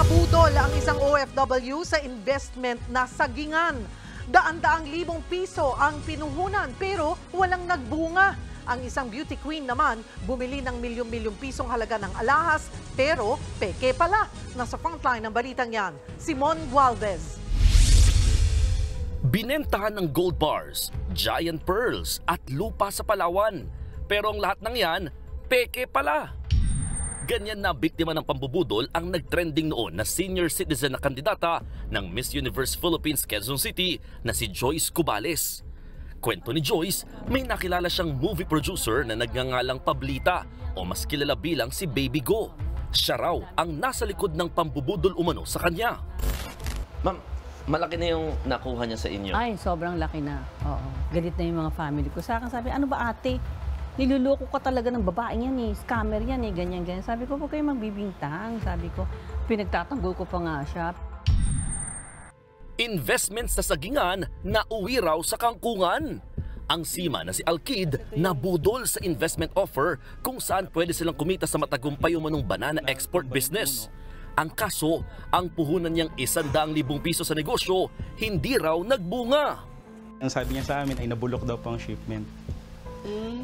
Nabudol ang isang OFW sa investment na sagingan. Daan-daang libong piso ang pinuhunan pero walang nagbunga. Ang isang beauty queen naman bumili ng milyong-milyong pisong halaga ng alahas pero peke pala. Nasa frontline ng balitang yan, Simon Gualvez. Binentahan ng gold bars, giant pearls at lupa sa Palawan. Pero ang lahat ng yan, peke pala. Ganyan na biktima ng pambubudol ang nagtrending noon na senior citizen na kandidata ng Miss Universe Philippines Quezon City na si Joyce Cubales. Kwento ni Joyce, may nakilala siyang movie producer na nagngangalang Pablita o mas kilala bilang si Baby Go. Siya raw ang nasa likod ng pambubudol umano sa kanya. Ma'am, malaki na yung nakuha niya sa inyo? Ay, sobrang laki na. Oo. Galit na yung mga family ko. Sa akin sabi, ano ba ate? Niluloko ka talaga ng babaeng yan eh. Scammer yan eh. Ganyan-ganyan. Sabi ko, huwag kayo magbibintang. Sabi ko, pinagtatanggol ko pa nga siya. Investments sa sagingan na uwi raw sa kangkungan. Ang sima na si Alkid nabudol sa investment offer kung saan pwede silang kumita sa matagumpay umanong banana export business. Ang kaso, ang puhunan niyang 100,000 piso sa negosyo, hindi raw nagbunga. Ang sabi niya sa amin ay nabulok daw po ang shipment.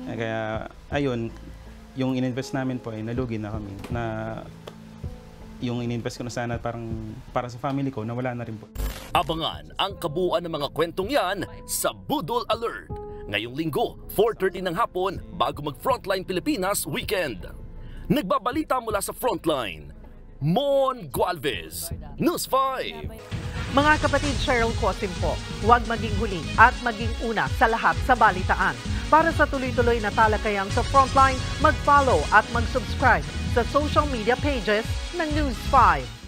Kaya ayun, yung ininvest namin po ay nalugi na kami. Na yung ininvest ko na sana parang para sa family ko, nawala na rin po. Abangan ang kabuuan ng mga kwentong yan sa Budol Alert. Ngayong linggo, 4:30 ng hapon bago mag-Frontline Pilipinas Weekend. Nagbabalita mula sa Frontline, Mon Gualvez, News 5. Mga kapatid, Cheryl Cosim po, huwag maging huli at maging una sa lahat sa balitaan. Para sa tuloy-tuloy na talakayan sa Frontline, mag-follow at mag-subscribe sa social media pages ng News 5.